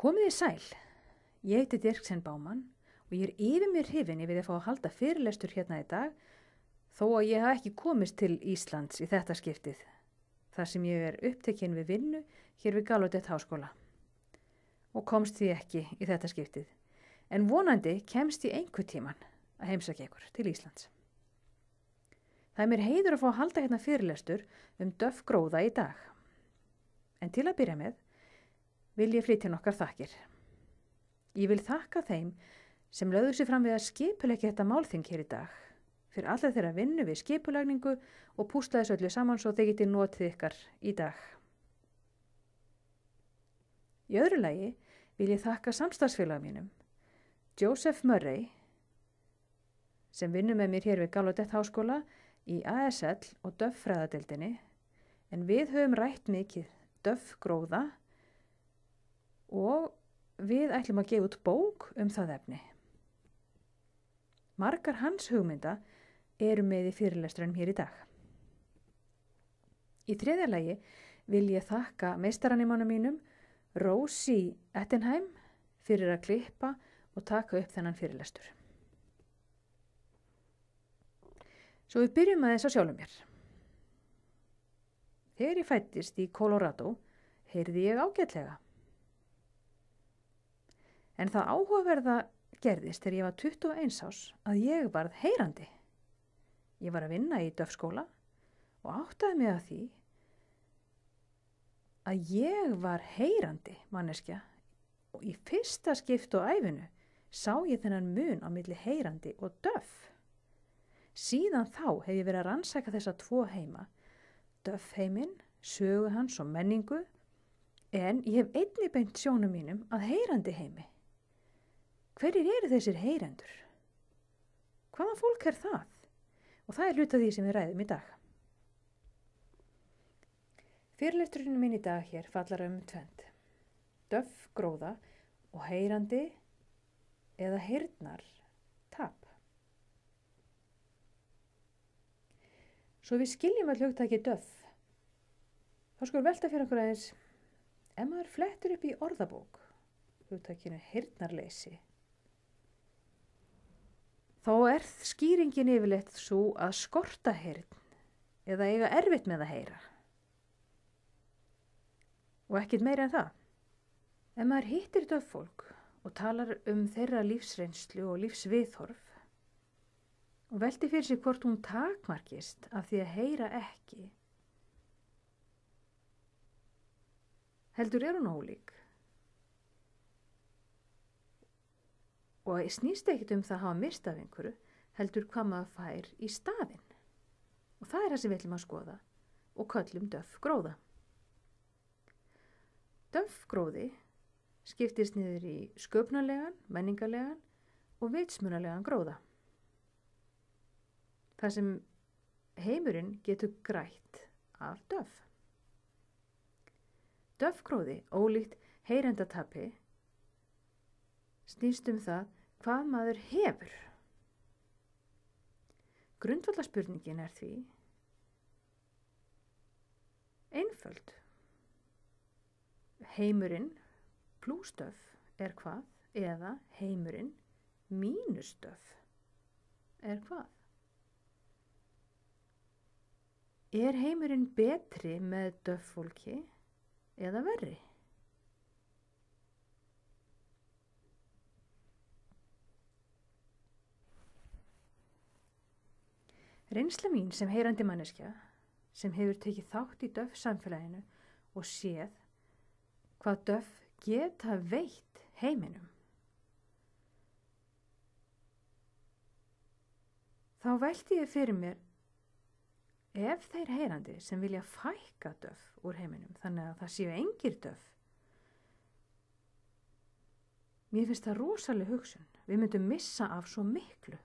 Komið þið sæl, ég heiti Dirksen Baumann og ég yfir mér hrifin yfir að fá að halda fyrirlestur hérna í dag þó að ég hafi ekki komist til Íslands í þetta skiptið, þar sem ég upptekinn við vinnu hér við Gallaudet háskóla og komst því ekki í þetta skiptið, en vonandi kemst ég einhver tíman að heimsækja ykkur til Íslands. Það mér heiður að fá að halda hérna fyrirlestur Duff gróða í dag, en til að byrja með vil ég flytja nokkar þakkir. Ég vil þakka þeim sem lögðu sig fram við að skipuleggja þetta málþing hér í dag, fyrir allar þeirra vinnu við skipulagningu og púsla þessu öllu saman svo þeir geti notið ykkar í dag. Í öðru lagi vil ég þakka samstarfsfélagum mínum, Joseph Murray, sem vinnur með mér hér við Gallaudet háskóla í ASL og Duff fræðadeildinni, en við höfum rætt mikið Duff gróða og við ætlum að gefa út bók það efni. Margar hans hugmynda eru með í fyrirlestrinum hér í dag. Í þriðja lagi vil ég þakka meistaranemanum mínum, Rosie Ettenheim, fyrir að klippa og taka upp þennan fyrirlestur. Svo við byrjum aðeins á sjálfum mér. Þegar ég fæddist í Colorado, heyrði ég ágætlega. En það áhugaverða gerðist þegar ég var 21 árs að ég varð heyrandi. Ég var að vinna í Duff skóla og áttaði mig að því að ég var heyrandi manneskja og í fyrsta skipti á ævinu sá ég þennan mun á milli heyrandi og Duff. Síðan þá hef ég verið að rannsaka þessa tvo heima, Duff heiminn, sögu hans og menningu, en ég hef einnig beint sjónum mínum að heyrandi heimi. Hverjir eru þessir heyrendur? Hvaða fólk er það? Og það hluti af því sem við ræðum í dag. Fyrirlesturinn minn í dag hér fallar tvennt. Duff gróða og heyrandi eða heyrnar tap. Svo við skiljum að hugtakið Duff, þá skulum velta fyrir okkur aðeins, ef maður flettur upp í orðabók, hugtakinu heyrnarleysi, þá skýringin yfirleitt svo að skorta heyrn eða eiga erfitt með að heyra. Og ekkert meira en það. Ef maður hittir Duff fólk og talar þeirra lífsreynslu og lífsviðhorf og velti fyrir sig hvort hún takmarkist af því að heyra ekki, heldur hún ólík. Og snýst ekkert það að hafa mist af einhverju, heldur hvað maður fær í staðinn. Og það það sem við ætlum að skoða og köllum Duff gróða. Duff gróði skiptist niður í sköpunarlegan, menningarlegan og vitsmunarlegan gróða. Það sem heimurinn getur grætt af Duff. Duff gróði, ólíkt heyrendatapi, snýst það hvað maður hefur. Grundvallarspurningin því einföld. Heimurinn plus Duff hvað eða heimurinn mínus Duff hvað? Heimurinn betri með Duff fólki eða verri? Reynsla mín sem heyrandi manneskja sem hefur tekið þátt í Duff samfélaginu og séð hvað Duff geta veitt heiminum. Þá velti ég fyrir mér ef þeir heyrandi sem vilja fækka Duff úr heiminum þannig að það séu engir Duff. Mér finnst það rosaleg hugsun. Við myndum missa af svo miklu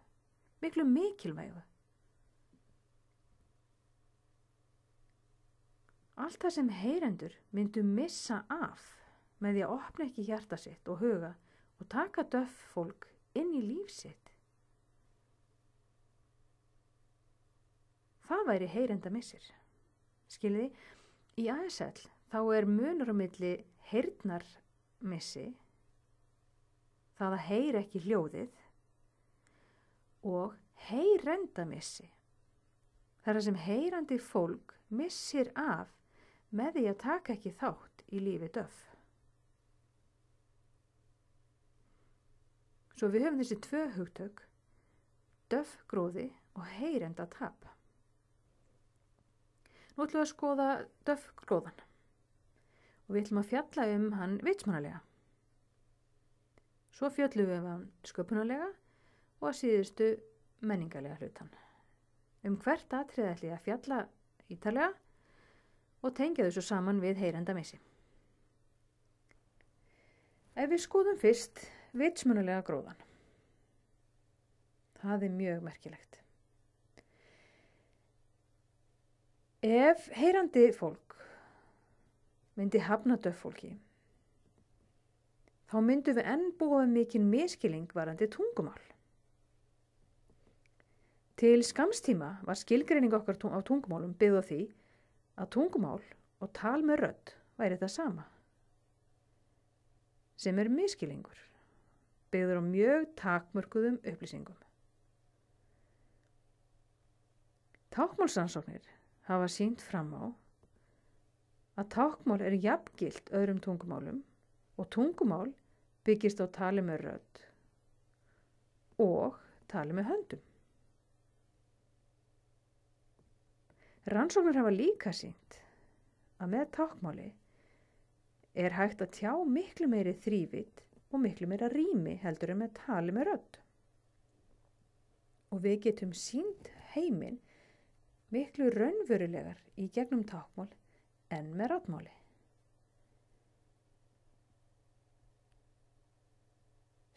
mikilvægu. Allt það sem heyrendur myndu missa af með því að opna ekki hjarta sitt og huga og taka Duff fólk inn í líf sitt. Það væri heyrenda missir. Skiljiði, í ASL þá munur á milli heyrnarmissi það að heyra ekki hljóðið og heyrendamissi. Það er það sem heyrandi fólk missir af með því að taka ekki þátt í lífi Duff. Svo við höfum þessi 2 hugtök, Duff-gróði og heyrendatap. Nú ætlum við að skoða Duff-gróðan og við ætlum að fjalla hann vitsmunalega. Svo fjöllum við hann sköpunarlega og að síðustu menningarlega hlutan. Hvert atriði ætli ég að fjalla ítarlega og tengja þessu saman við heyrendamissi. Ef við skoðum fyrst vitsmunalega gróðan. Það er mjög merkilegt. Ef heyrandi fólk myndi hafna Duff-fólki, þá myndum við enn búa mikinn misskilning varðandi tungumál. Til skamstíma var skilgreining okkar á tungumálum byggð á því að tungumál og tal með rödd væri það sama, sem er misskilningur, byggður á mjög takmörkuðum upplýsingum. Táknmálsrannsóknir hafa sýnt fram á að táknmál er jafngilt öðrum tungumálum og tungumál byggist á tali með rödd og tali með höndum. Rannsóknir hafa líka sýnt að með táknmáli er hægt að tjá miklu meiri þrívídd og miklu meira rými heldur en með tali með rödd. Og við getum sýnt heiminn miklu raunverulegar í gegnum táknmál en með raddmáli.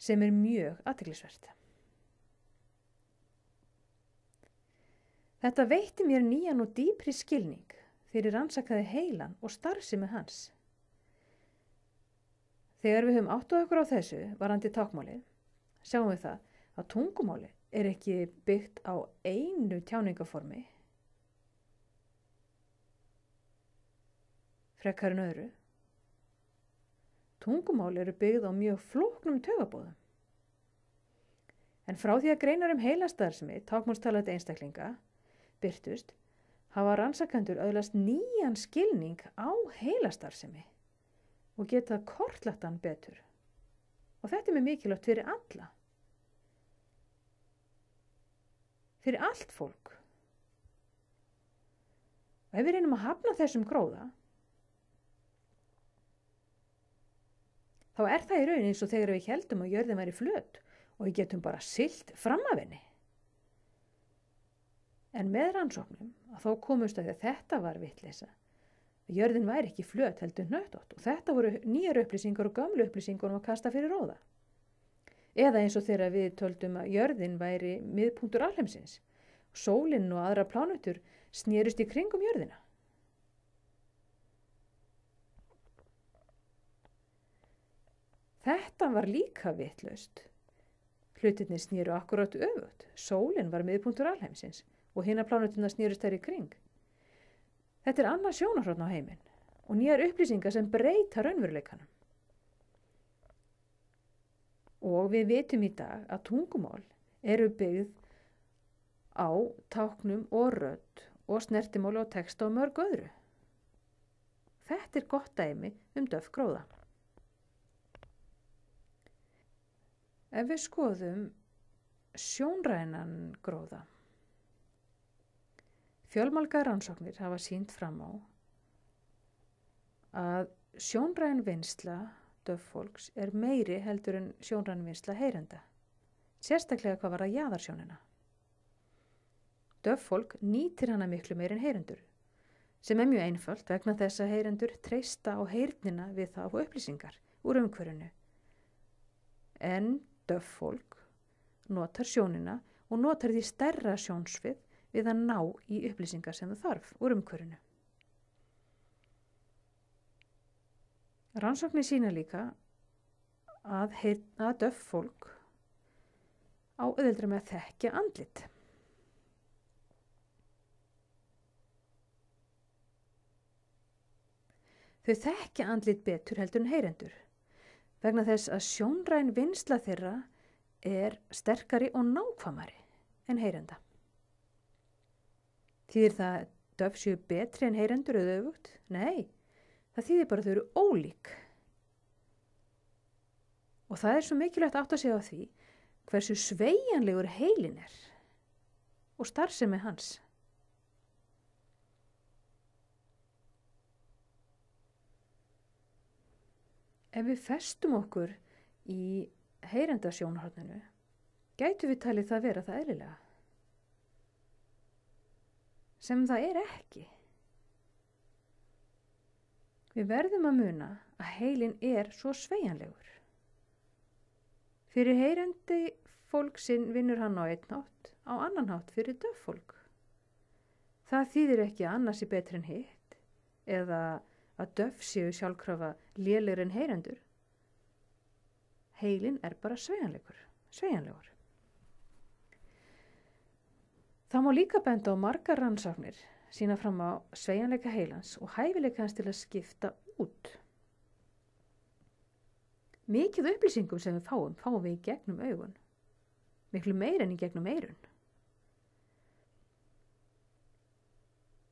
Sem er mjög athyglisvert. Þetta veitti mér nýjan og dýpri skilning fyrir rannsakaði heilan og starfsemi hans. Þegar við höfum áttað okkur á þessu varðandi táknmálið, sjáum við það að tungumáli er ekki byggt á einu tjáningaformi frekar en öðru. Tungumál eru byggð á mjög flóknum taugabóðum. En frá því að greinar heilastarfsemi táknmálstalandi einstaklinga birtust, hafa rannsakendur öðlast nýjan skilning á heilastarfsemi og geta kortlagt hann betur. Og þetta er mjög mikilvægt fyrir alla. Fyrir allt fólk. Og ef við reynum að hafna þessum gróða, þá er það í raun eins og þegar við héldum að jörðin væri flöt og við getum bara siglt fram af henni. En með rannsóknum að þá komumst að þetta var vitleysa. Jörðin væri ekki flöt heldur hnöttótt og þetta voru nýjar upplýsingar og gömlu upplýsingar að kasta fyrir róða. Eða eins og þegar við töldum að jörðin væri miðpunktur alheimsins. Sólin og aðra plánetur snerust í kringum jörðina. Þetta var líka vitlaust. Hlutirnir sneru akkurat öfugt. Sólin var miðpunktur alheimsins og hinar pláneturnar snerust þær í kring. Þetta er annað sjónarhorn á heiminn og nýjar upplýsingar sem breyta raunveruleikanum. Og við vitum í dag að tungumál eru byggð á táknum og rödd og snertimáli og texta og mörg öðru. Þetta er gott dæmi Duff-gróða. Ef við skoðum sjónrænan gróða. Fjölmargar rannsóknir hafa sýnt fram á að sjónræn vinnsla Duff-fólks er meiri heldur en sjónræn vinnsla heyrenda, sérstaklega hvað varðar jaðarsjónina. Duff-fólk nýtir hana miklu meiri en heyrendur, sem er mjög einföld vegna þess að heyrendur treysta á heyrnina við það á upplýsingar úr umhverfinu. En Duff-fólk notar sjónina og notar því stærra sjónsvið við að ná í upplýsingar sem það þarf úr umhverfinu. Rannsóknir sýna líka að Duff-fólk á auðveldara með að þekkja andlit. Þau þekkja andlit betur heldur en heyrendur. vegna þess að sjónræn vinnsla þeirra er sterkari og nákvæmari en heyrenda. Þýðir það að döf séu betri en heyrendur eða öfugt? Nei, það þýðir bara að þau eru ólík. Og það er svo mikilvægt átt að segja á því hversu sveigjanlegur heilin er og starfsemi hans. Ef við festum okkur í heyrendasjónhorninu, gætu við talið það vera það eðlilega. Sem það er ekki. Við verðum að muna að heilin er svo sveigjanlegur. Fyrir heyrendi fólksinn vinnur hann á einn hátt, á annan hátt fyrir döf fólk. Það þýðir ekki að annars er betri en hitt eða að döf séu sjálfkrafa lélegri en heyrendur. Heilin er bara sveigjanlegur. Það má líka benda á margar rannsóknir sýna fram á sveigjanleika heilans og hæfileika hans til að skipta út. Mikið upplýsingum sem við fáum við í gegnum augun. Miklu meira en í gegnum eyrun.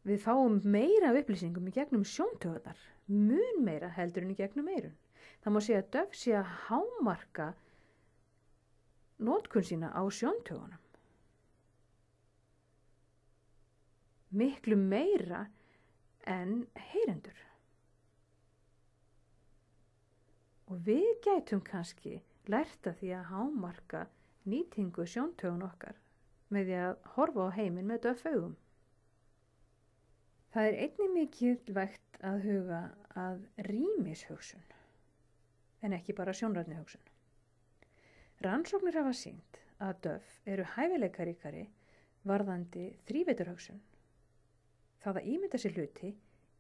Við fáum meira upplýsingum í gegnum sjóntaugarnar, mun meira heldur en í gegnum eyrun. Það má segja að döf sé að hámarka notkun sína á sjóntaugunum. Miklu meira en heyrendur. Og við gætum kannski lært að því að hámarka nýtingu sjóntaugun okkar með því að horfa á heiminn með döf augum. Það er einnig mikilvægt að huga að rýmishugsun en ekki bara sjónrænni hugsun. Rannsóknir hafa sýnt að döf eru hæfileikaríkari varðandi þrívíddarhugsun. Það að ímynda sér hluti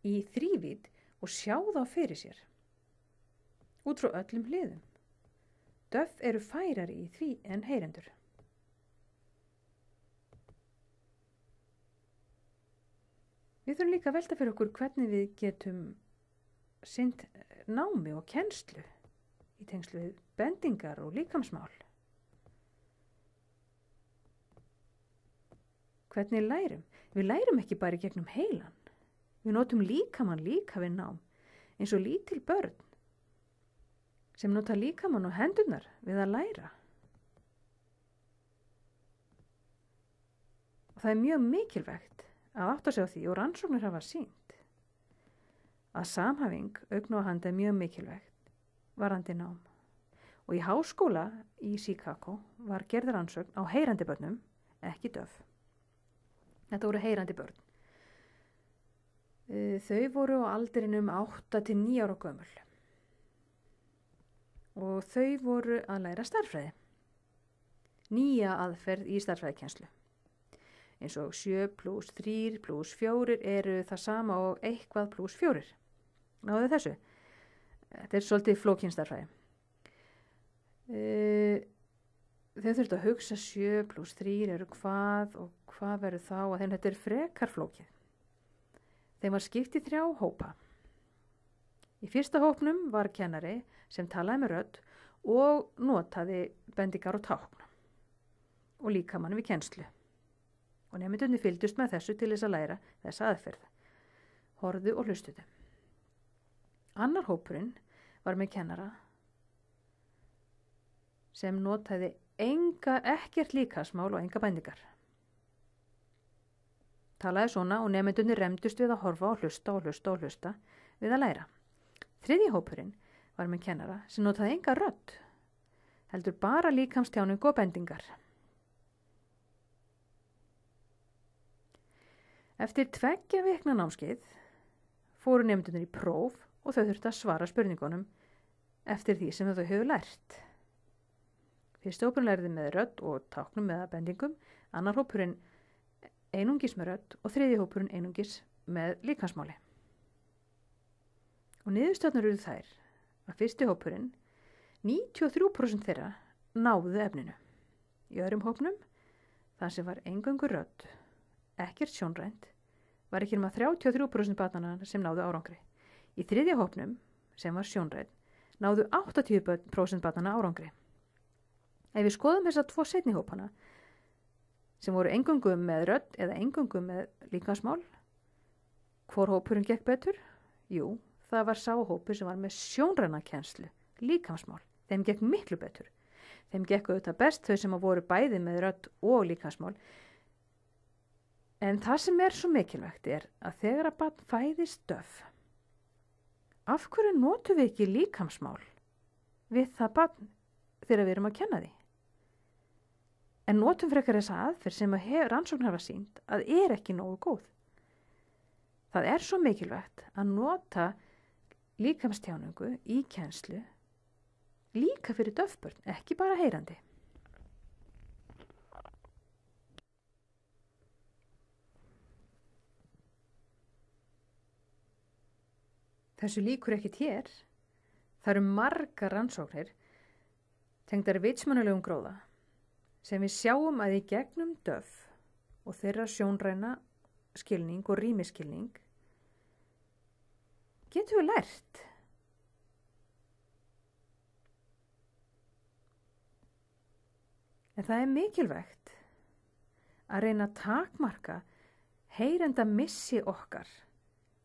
í þrívídd og sjá þá fyrir sér. Út frá öllum hliðum. Döf eru færari í því en heyrendur. Við þurfum líka að velta fyrir okkur hvernig við getum sinnt námi og kennslu í tengslu við bendingar og líkamsmál. Hvernig lærum? Við lærum ekki bara í gegnum heilan. Við notum líkamann líka við nám, eins og lítil börn sem nota líkamann og hendurnar við að læra. Og það er mjög mikilvægt að átta sig á því og rannsóknir hafa sýnt að samhæfing augna og handa er mjög mikilvægt varðandi nám. Og í háskóla í Chicago var gerð rannsókn á heyrandi börnum, ekki döf. Þetta voru heyrandi börn. Þau voru á aldrinum 8 til 9 ára gömul. Og þau voru að læra stærðfræði. Nýja aðferð í stærðfræðikennslu. Eins og 7 + 3 + 4 eru það sama og eitthvað + 4. Náðu þessu? Þetta er svolítið flókin stærðfræði. Þau þurftu að hugsa 7 + 3 eru hvað og hvað verður þá að þeim þetta er frekar flókið. Þeim var skipt í 3 hópa. Í fyrsta hópnum var kennari sem talaði með rödd og notaði bendingar og tákn og líkamann við kennslu. Og nemendurnir fylgdust með þessu til þess að læra þessa aðferð. Horfðu og hlustuðu. Annar hópurinn var með kennara sem notaði ekkert líkamsmál og enga bendingar. Talaði svona og nemendurnir remdust við að horfa og hlusta við að læra. Þriðji hópurinn var með kennara sem notaði enga rödd, heldur bara líkamstjáningu og bendingar. Eftir 2 vikna námskeið fóru nemendurnir í próf og þau þurftu að svara spurningunum eftir því sem þau höfðu lært. Fyrsti hópurinn lærði með rödd og táknum eða bendingum, annar hópurinn einungis með rödd og þriðji hópurinn einungis með líkamsmáli. Og niðurstöðnar eru þær að fyrsti hópurinn, 93% þeirra náðu efninu. Í öðrum hópnum, þar sem var eingöngu rödd, ekkert sjónrænt, var ekki nema 33% barnanna sem náðu árangri. Í þriðja hópnum, sem var sjónrænt, náðu 80% barnanna árangri. Ef við skoðum þessa 2 seinni hópana, sem voru eingöngu með rödd eða eingöngu með líkamsmál, hvor hópurinn gekk betur? Jú, það var sá hópur sem var með sjónræna kennslu, líkamsmál. Þeim gekk miklu betur. Þeim gekk auðvitað best þau sem voru bæði með rödd og líkamsmál. En það sem svo mikilvægt að þegar að barn fæðist döff, af hverju notum við ekki líkamsmál við það barn þegar við erum að kenna því? En notum frekar þessa aðferð sem rannsóknir hafa sýnt að ekki nógu góð. Það svo mikilvægt að nota líkamstjáningu í kennslu líka fyrir döffbörn, ekki bara heyrandi. Þessu líkur ekkert hér. Það eru margar rannsóknir tengdar vitsmunalegum gróða sem við sjáum að í gegnum döff og þeirra sjónræna skilning og rýmiskilning getum við lært. En það mikilvægt að reyna að takmarka heyrenda missi okkar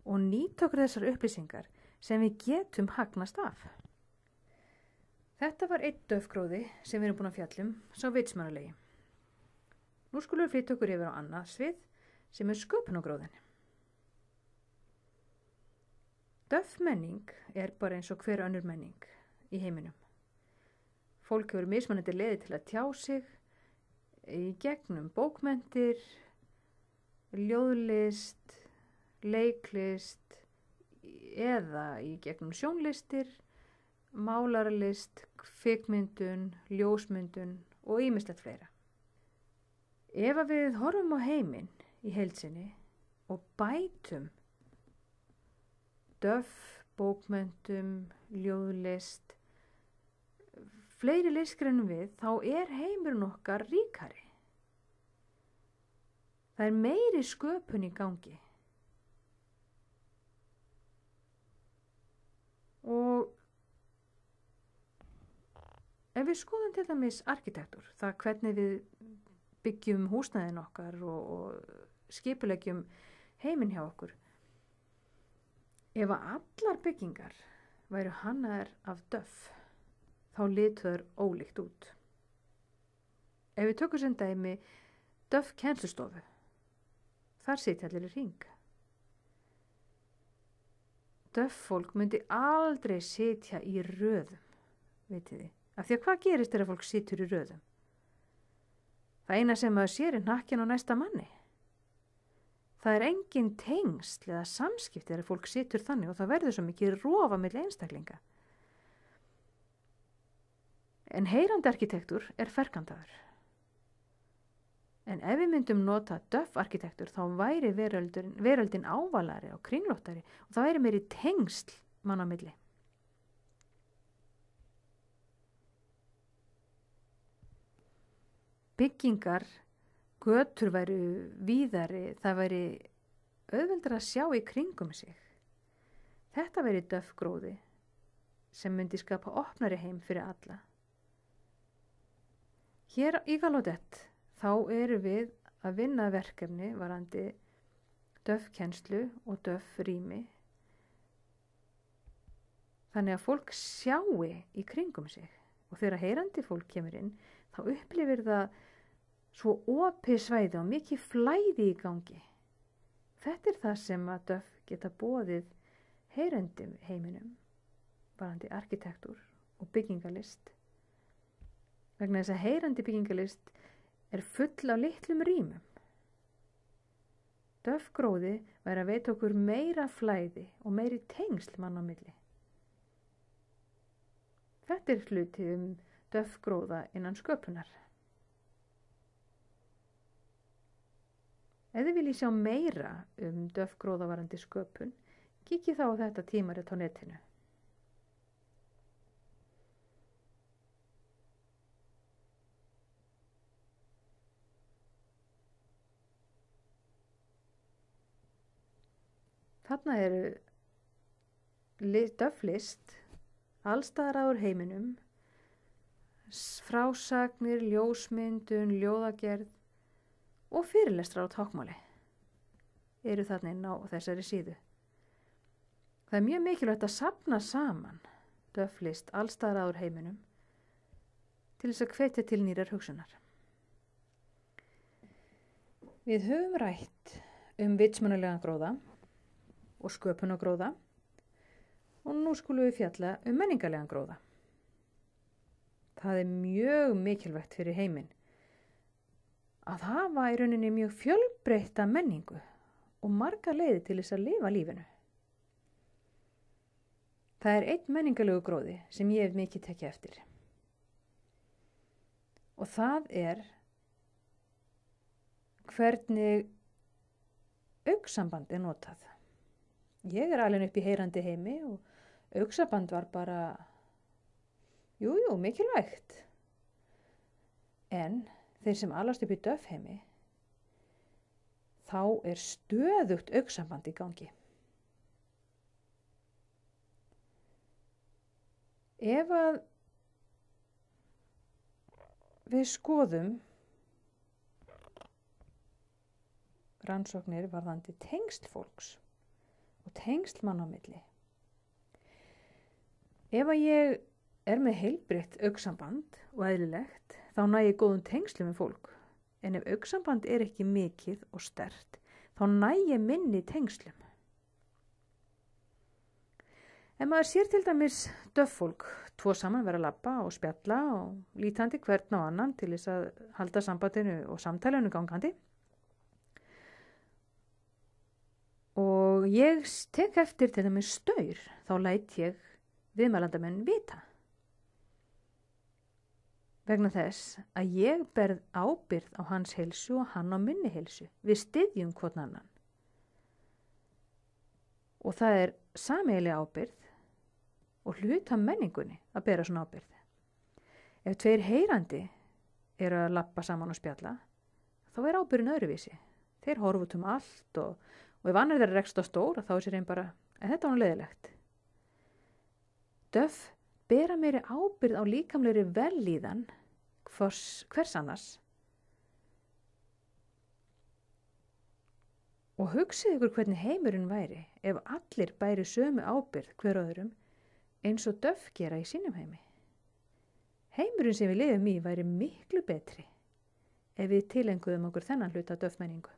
og nýta okkur þessar upplýsingar sem við getum hagnast af. Þetta var einn döffgróði sem við erum búin að fjalla sá vitsmunalegi. Nú skulum við flytja okkur yfir á annað svið sem sköpunargróðin. Döff menning bara eins og hver önnur menning í heiminum. Fólk hefur mismunandi leiðir til að tjá sig í gegnum bókmenntir, ljóðlist, leiklist eða í gegnum sjónlistir, málaralist, kvikmyndun, ljósmyndun og ýmislegt fleira. Ef við horfum á heiminn í heild sinni og bætum döff, bókmenntum, ljóðlist, fleiri listgreinum við, þá heimurinn okkar ríkari. Það meiri sköpun í gangi. Og ef við skoðum til dæmis arkitektur, það hvernig við byggjum húsnæðin okkar og skipuleggjum heiminn hjá okkur. Ef allar byggingar væru hannaðar af döff, þá litu þær ólíkt út. Ef við tökum sem dæmi döff kennslustofu, þar sitja allir í hring. Döff fólk myndi aldrei sitja í röðum, vitið þið. Af því að hvað gerist þegar fólk situr í röðum? Það eina sem maður sér hnakkinn á næsta manni. Það engin tengsl eða samskipti þegar fólk situr þannig og það verður svo mikið rofa milli einstaklinga. En heyrandi arkitektur ferkantaður. En ef við myndum nota döff arkitektur þá væri veröldin ávalari og kringlóttari og það væri meiri tengsl mann á milli. Byggingar, götur væru víðari, það væri auðveldara að sjá í kringum sig. Þetta væri döffgróði sem myndi skapa opnari heim fyrir alla. Hér í Gallaudet þá erum við að vinna verkefni varandi döffkennslu og döffrými. Þannig að fólk sjái í kringum sig og þegar heyrandi fólk kemur inn þá upplifir það svo opið svæði og mikið flæði í gangi. Þetta það sem að döff geta boðið heyrendum heiminum varandi arkitektur og byggingalist. Vegna þess að heyrandi byggingalist full af litlum rýmum. Döffgróði væri að veita okkur meira flæði og meiri tengsl mann á milli. Þetta hluti döffgróða innan sköpunar. Ef þið viljið sjá meira döffgróða varandi sköpun, kíkið þá á þetta tímarit á netinu. Þarna döfflist Allstaðar að úr heiminum, frásagnir, ljósmyndun, ljóðagerð og fyrirlestrar á táknmáli eru þarna inn á þessari síðu. Það er mjög mikilvægt að safna saman Duff-list allstaðar að úr heiminum til þess að hvetja til nýrar hugsunar. Við höfum rætt vitsmunalegan gróða og sköpunargróða og nú skulum við fjalla menningarlegan gróða. Það er mjög mikilvægt fyrir heiminn að hafa í rauninni mjög fjölbreytta menningu og margar leiðir til þess að lifa lífinu. Það er einn menningarlegu gróði sem ég hef mikið tekið eftir. Og það er hvernig augnsamband er notað. Ég er alin upp í heyrandi heimi og augsaband var bara, jú, mikilvægt. En þeir sem alast upp í Duff-heimi, þá er stöðugt augsaband í gangi. Ef að við skoðum rannsóknir varðandi tengsl fólks og tengsl manna á milli. Ef að ég er með heilbrigt augsamband og eðlilegt, þá næ ég góðum tengslum með fólk. En ef augsamband er ekki mikið og sterkt, þá næ ég minni tengslum. Ef maður sér til dæmis Duff-fólk, tvo saman vera að labba og spjalla og lítandi hvern á annan til þess að halda sambandinu og samtalenu gangandi. Og ég tek eftir til dæmis staur, þá læt ég viðmælandamenn vita. Vegna þess að ég berð ábyrgð á hans heilsu og hann á minni heilsu. Við styðjum hvorn annan. Og það er sameiginleg ábyrgð og hluta menningunni að bera svona ábyrgð. Ef tveir heyrandi eru að labba saman og spjalla, þá er ábyrgðin öðruvísi. Þeir horfa út allt og ef annar þeirra rekst á stór, þá er sér einn bara, en þetta var nú leiðilegt. Duff bera meiri ábyrgð á líkamlegri vellíðan hvers annars. Og hugsið ykkur hvernig heimurinn væri ef allir bæri sömu ábyrgð hver öðrum eins og Duff gera í sínum heimi. Heimurinn sem við lifum í væri miklu betri ef við tilenguðum okkur þennan hluta Duff-menningu.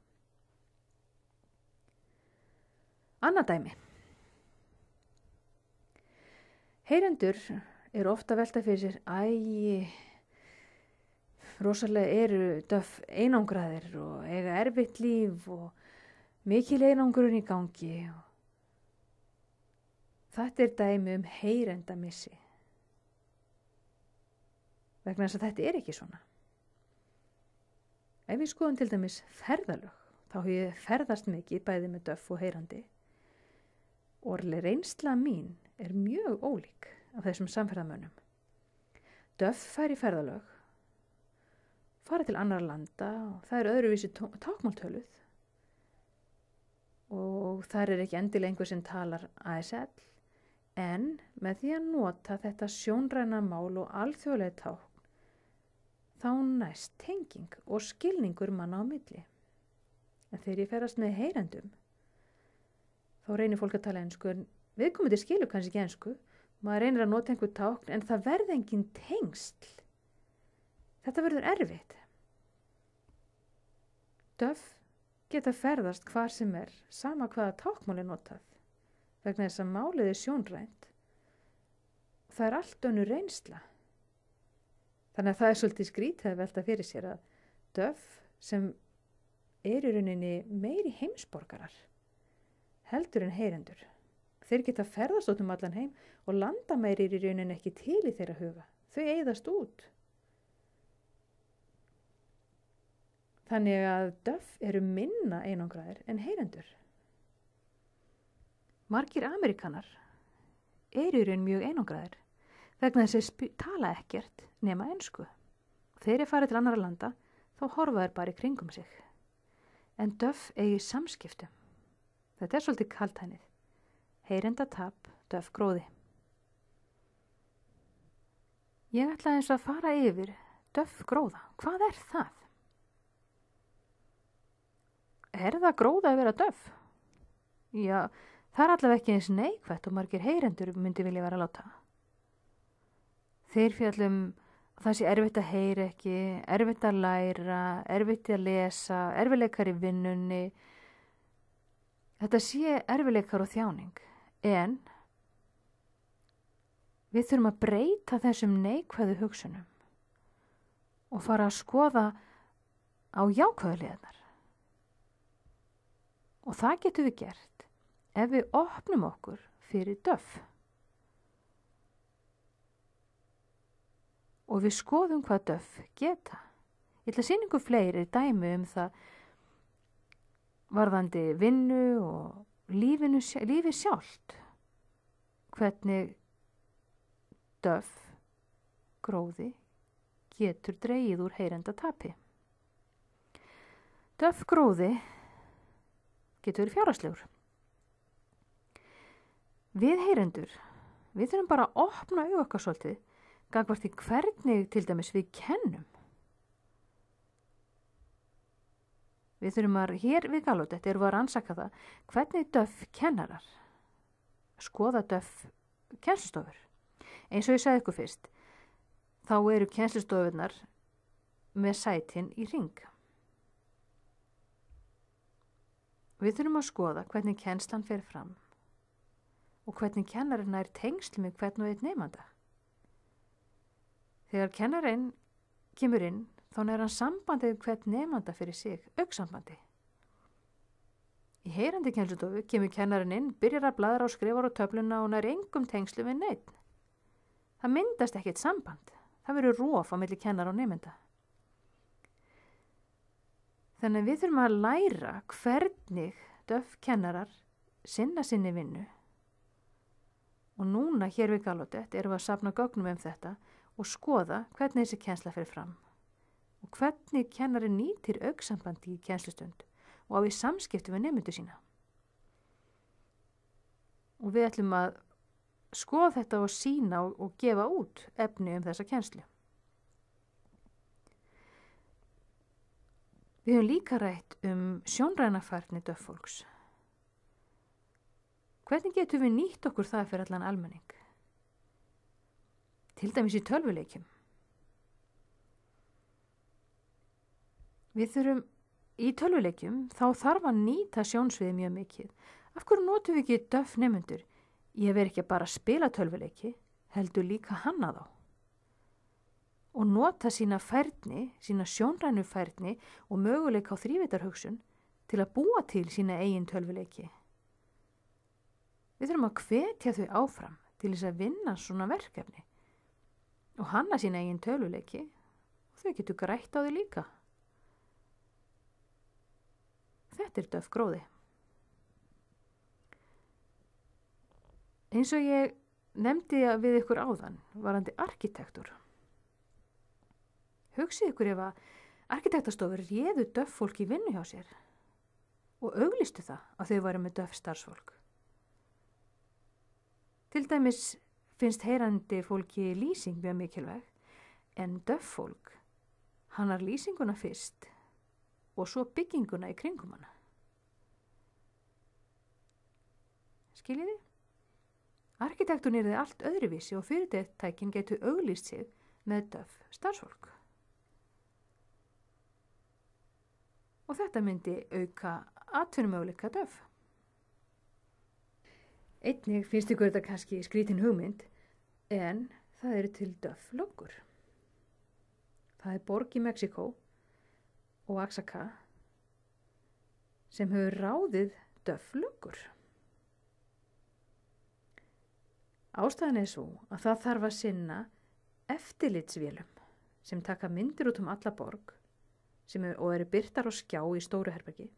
Annað dæmi. Heyrendur eru ofta að velta fyrir sér, rosalega eru Duff einangraðir og eiga erfitt líf og mikil einangrun í gangi. Þetta er dæmi heyrendamissi. Vegna þess að þetta er ekki svona. Ef við skoðum til dæmis ferðalög, þá hef ég ferðast mikið bæði með Duff og heyrandi. Og reynsla mín er mjög ólík af þessum samferðamönnum. Duff fær í ferðalög, fara til annarra landa og það er öðruvísi tákmáltöluð. Og þar er ekki endilega einhver sem talar ASL, en með því að nota þetta sjónræna mál og alþjóðlega tákn, þá næst tenging og skilningur manna á milli. En þegar ég ferðast með heyrendum, þá reynir fólk að tala ensku, en viðkomandi skilur kannski ekki ensku. Maður reynir að nota einhver tákn, en það verði engin tengsl. Þetta verður erfitt. Duff geta ferðast hvar sem er, sama hvaða táknmál er notað, vegna þess að málið er sjónrænt. Það er allt önnur reynsla. Þannig að það er svolítið skrítið að velta fyrir sér að Duff, sem er í rauninni meiri heimsborgarar, heldur en heyrendur. Þeir geta ferðast út allan heim og landamæri í rauninni ekki til í þeirra huga. Þau eyðast út. Þannig að Duff eru minna einangraðir en heyrendur. Margir Amerikanar eru í raun mjög einangraðir vegna þess að tala ekkert nema ensku. Þeir farið til annarra landa, þá horfa þeir bara í kringum sig. En Duff eigi samskiptum. Þetta er svolítið kaltænið. Heyrendatap, Duff gróði. Ég ætla eins að fara yfir döffgróða. Hvað er það? Er það gróða að vera döff? Já, það er allavega ekki eins neikvætt og margir heyrendur myndi vilja vera að láta. Þeir fjallum það sé erfitt að heyra ekki, erfitt að læra, erfitt að lesa, erfileikar í vinnunni. Þetta sé erfileikar og þjáning, en við þurfum að breyta þessum neikvæðu hugsunum og fara að skoða á jákvæðu hliðarnar. Og það getum við gert ef við opnum okkur fyrir döff. Og við skoðum hvað döff geta. Ég ætla að sýna ykkur fleiri dæmi það varðandi vinnu og lífið sjálft. Hvernig döff gróði getur dregið úr heyrendatapi. Döff gróði getur verið fjárhagslegur. Við heyrendur, við þurfum bara að opna augu okkar svolítið gagnvart í hvernig til dæmis við kennum. Við þurfum að, hér við Gallaudet erum við að rannsaka það, hvernig döff kennarar skoða döff kennslustofur. Eins og ég sagði ykkur fyrst, þá eru kennslustofunar með sætin í hring. Við þurfum að skoða hvernig kennslan fer fram og hvernig kennarinn er tengsl með hvern og einn nemanda. Þegar kennarinn kemur inn, þá er hann sambandið hvern nemanda fyrir sig, augnsambandi. Í heyrandi kennslustofu kemur kennarinn inn, byrjar að bladra og skrifar á töfluna og nær engum tengslu við neinn. Það myndast ekkert samband. Það verður rof á milli kennar og nemanda. Þannig að við þurfum að læra hvernig döff kennarar sinna sinni vinnu. Og núna hér við Gallaudet erum við að safna gögnum þetta og skoða hvernig þessi kennsla fer fram og hvernig kennari nýtir augnsambandi í kennslustund og á í samskiptum við nemendur sína. Og við ætlum að skoða þetta og sýna og gefa út efni þessa kennslu. Við höfum líka rætt sjónrænafærni döffólks. Hvernig getum við nýtt okkur það fyrir allan almenning? Til dæmis í tölvuleikjum. Í tölvuleikjum þá þarf að nýta sjónsviði mjög mikið. Af hverju notum við ekki döff nemendur? Ég verð ekki bara að spila tölvuleiki, heldur líka hanna þá. Og nota sína færni, sína sjónrænu færni og möguleika á þrívítarhugsun til að búa til sína eigin tölvuleiki. Við þurfum að hvetja þau áfram til þess að vinna svona verkefni og hanna sína eigin tölvuleiki og þau getur grætt á þau líka. Þetta er döff gróði. Eins og ég nefndi við ykkur áðan varðandi arkitektur. Hugsið ykkur ef að arkitektastofur réðu döff fólk í vinnu hjá sér og auglýstu það að þau væru með döff starfsfólk. Til dæmis finnst heyrandi fólki lýsing mjög mikilvæg, en döff fólk hannar lýsinguna fyrst og svo bygginguna í kringum hana. Skiljiði? Arkitektun yrði allt öðruvísi og fyrirtækin getur auglýst sig með döff starfsfólk. Og þetta myndi auka atvinnumöguleika döff. Einnig finnst ykkur þetta kannski skrítin hugmynd, en það eru til döff-löggur. Það er borg í Mexíkó, Oaxaca, sem hefur ráðið döff-löggur. Ástæðan er svo að það þarf að sinna eftirlitsvélum sem taka myndir út alla borg og eru birtar á skjá í stóru herbergi.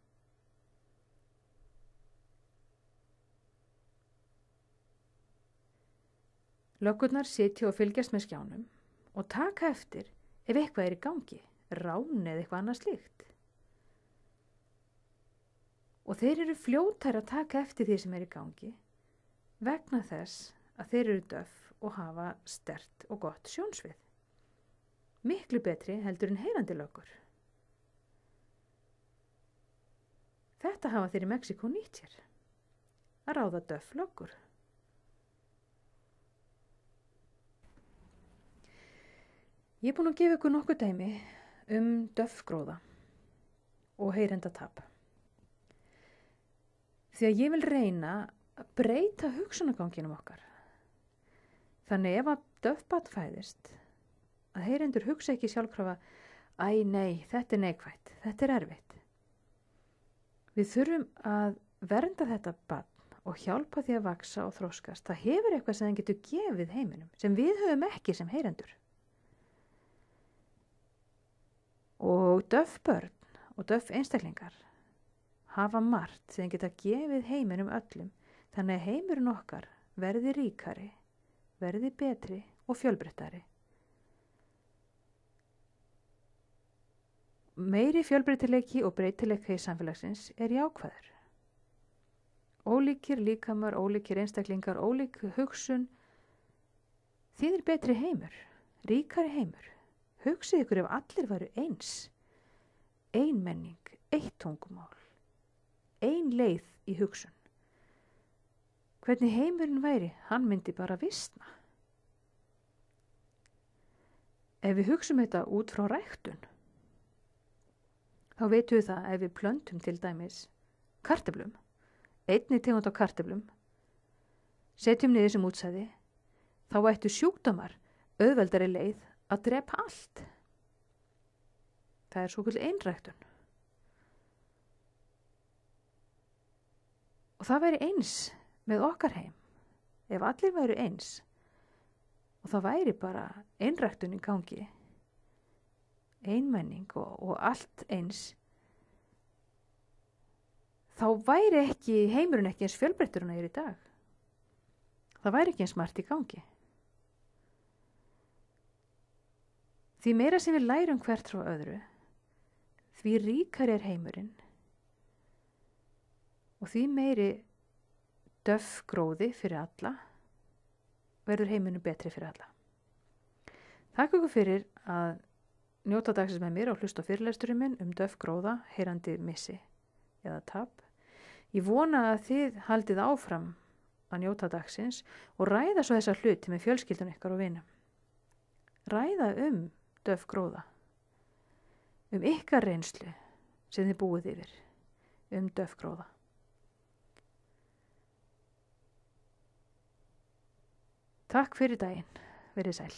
Löggurnar sitja og fylgjast með skjánum og taka eftir ef eitthvað er í gangi, rán eða eitthvað annað slíkt. Og þeir eru fljótar að taka eftir því sem er í gangi vegna þess að þeir eru döff og hafa sterkt og gott sjónsvið. miklu betri heldur en heyrandi löggur. Þetta hafa þeir í Mexíkó nýtt sér, að ráða döff löggur. Ég er búin að gefa ykkur nokkuð dæmi döffgróða og heyrendatap. Því að ég vil reyna að breyta hugsunarganginum okkar. Þannig ef að döffbarn fæðist, að heyrendur hugsa ekki sjálfkrafa, æ nei, þetta er neikvætt, þetta er erfitt. Við þurfum að vernda þetta barn og hjálpa því að vaksa og þroskast. Það hefur eitthvað sem það getur gefið heiminum, sem við höfum ekki sem heyrendur. Og döff börn og döff einstaklingar hafa margt sem geta gefið heiminum öllum, þannig að heimurinn okkar verði ríkari, verði betri og fjölbreyttari. Meiri fjölbreytileiki og breytileiki samfélagsins er jákvæður. Ólíkir líkamar, ólíkir einstaklingar, ólík hugsun þýðir betri heimur, ríkari heimur. Hugsið ykkur ef allir væru eins, ein menning, eitt tungumál, ein leið í hugsun. Hvernig heimurinn væri, hann myndi bara visna. Ef við hugsum þetta út frá ræktun, þá veitum við það ef við plöntum til dæmis kartöflum, einni tegund af kartöflum, setjum niður sem útsæði, þá ættu sjúkdómar auðveldari leið að drepa allt. Það er svokölluð einræktun. Og það væri eins með okkar heim. Ef allir væru eins og það væri bara einræktun í gangi, einmenning og allt eins, þá væri ekki heimurinn ekki eins fjölbreyttur en það er í dag. Það væri ekki eins margt í gangi. Því meira sem við lærum hvert frá öðru, því ríkari er heimurinn og því meiri döffgróði fyrir alla, verður heimurinn betri fyrir alla. Takk ykkur fyrir að njóta dagsins með mér og hlusta á fyrirlesturinn minn döffgróða, heyrandi missi eða tap. Ég vona að þið haldið áfram að njóta dagsins og ræða svo þessa hluti með fjölskyldun ykkar og vinum. Ræða döffgróða, ykkar reynslu sem þið búið yfir, döffgróða. Takk fyrir daginn, verið sæl.